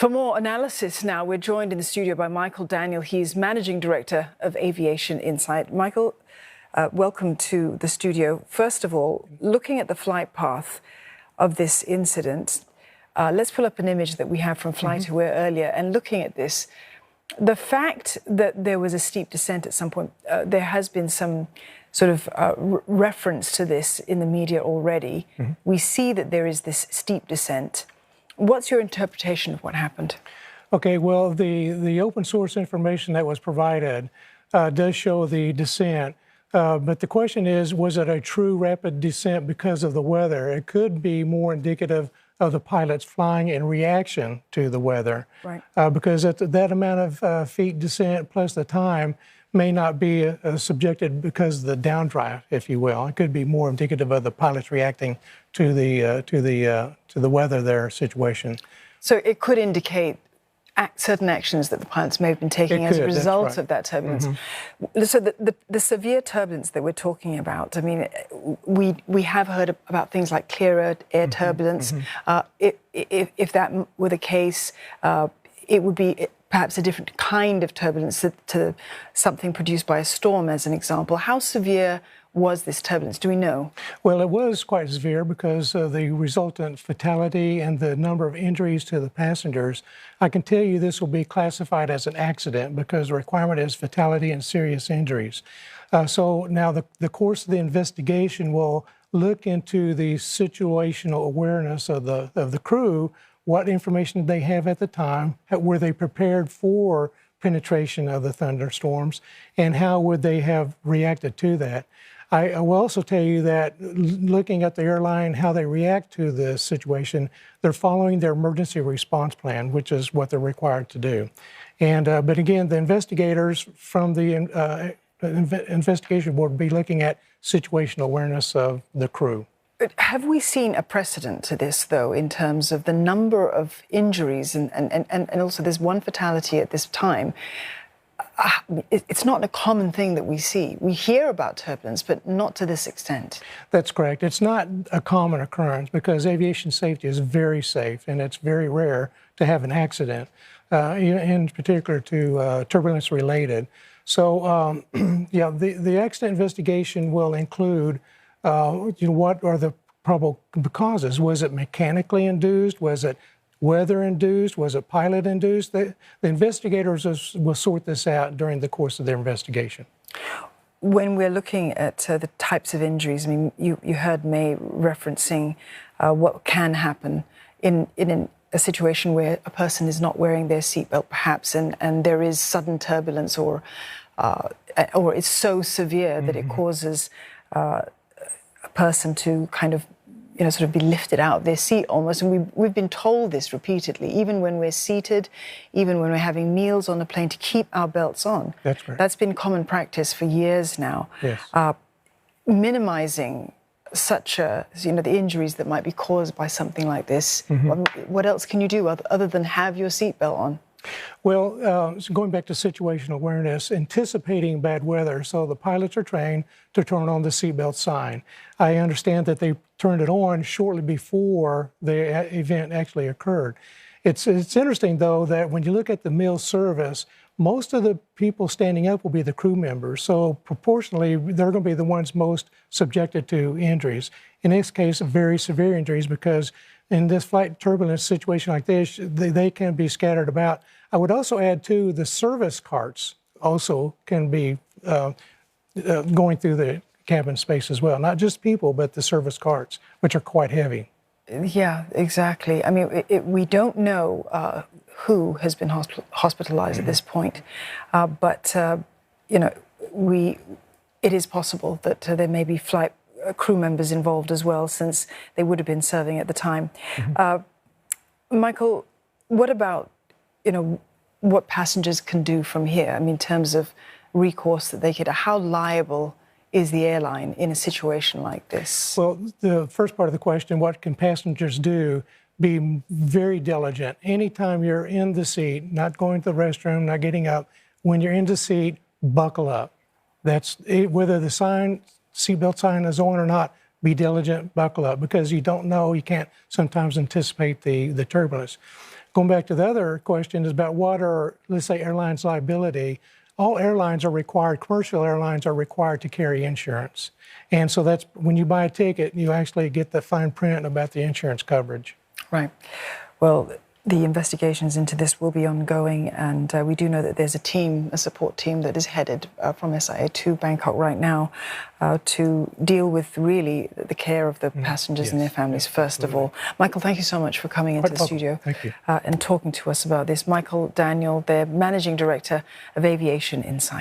For more analysis now, we're joined in the studio by Michael Daniel. He's Managing Director of Aviation Insight. Michael, welcome to the studio. First of all, looking at the flight path of this incident, let's pull up an image that we have from FlightAware earlier. And looking at this, the fact that there was a steep descent at some point, there has been some sort of reference to this in the media already. We see that there is this steep descent. What's your interpretation of what happened? Okay, well, the open source information that was provided does show the descent, but the question is, was it a true rapid descent because of the weather? It could be more indicative of the pilots flying in reaction to the weather, right? Because at that amount of feet descent plus the time may not be subjected because of the downdraft, if you will. It could be more indicative of the pilots reacting to the weather there situation. So it could indicate certain actions that the pilots may have been taking as a result of that turbulence. So the severe turbulence that we're talking about, I mean, we have heard about things like clear air turbulence. If that were the case, it would be perhaps a different kind of turbulence to something produced by a storm, as an example. How severe was this turbulence? Do we know? Well, it was quite severe because of the resultant fatality and the number of injuries to the passengers. I can tell you this will be classified as an accident because the requirement is fatality and serious injuries. So now the course of the investigation will look into the situational awareness of the crew. What information did they have at the time? Were they prepared for penetration of the thunderstorms? And how would they have reacted to that? I will also tell you that looking at the airline, how they react to this situation, they're following their emergency response plan, which is what they're required to do. And but again, the investigators from the investigation board will be looking at situational awareness of the crew. But have we seen a precedent to this, though, in terms of the number of injuries and also there's one fatality at this time? It's not a common thing that we see. We hear about turbulence, but not to this extent. That's correct. It's not a common occurrence because aviation safety is very safe, and it's very rare to have an accident, in particular to turbulence related. So, yeah, the accident investigation will include what are the probable causes? Was it mechanically induced? Was it weather-induced? Was it pilot-induced? The investigators will sort this out during the course of their investigation. When we're looking at the types of injuries, I mean, you heard May referencing what can happen in a situation where a person is not wearing their seatbelt, perhaps, and there is sudden turbulence, or it's so severe that it causes a person to kind of, sort of be lifted out of their seat almost. And we've been told this repeatedly, even when we're seated, even when we're having meals on a plane, to keep our belts on. That's right. That's been common practice for years now. Yes. Minimizing such the injuries that might be caused by something like this. What else can you do other than have your seatbelt on? Well, so going back to situational awareness, anticipating bad weather. So the pilots are trained to turn on the seatbelt sign. I understand that they turned it on shortly before the event actually occurred. It's interesting, though, that when you look at the meal service, most of the people standing up will be the crew members. So proportionally, they're going to be the ones most subjected to injuries. In this case, very severe injuries, because in this flight turbulence situation like this, they can be scattered about. I would also add, too, the service carts also can be going through the cabin space as well. Not just people, but the service carts, which are quite heavy. Yeah, exactly. I mean, we don't know who has been hospitalized at this point, but, it is possible that there may be flight crew members involved as well, since they would have been serving at the time. Michael, what about, what passengers can do from here? I mean, in terms of recourse that they could, how liable is the airline in a situation like this? Well, the first part of the question, what can passengers do? Be very diligent. Anytime you're in the seat, not going to the restroom, not getting up, when you're in the seat, buckle up. That's it, whether the seatbelt sign is on or not, be diligent, buckle up, because you don't know, you can't sometimes anticipate the turbulence. Going back to the other question is about what are, let's say, airlines' liability. All airlines are required, commercial airlines are required to carry insurance. And so that's when you buy a ticket, you actually get the fine print about the insurance coverage. Right. Well, the investigations into this will be ongoing, and we do know that there's a support team that is headed from SIA to Bangkok right now to deal with really the care of the passengers and their families first of all. Michael, thank you so much for coming into the studio and talking to us about this. Michael Daniel, the Managing Director of Aviation Insight.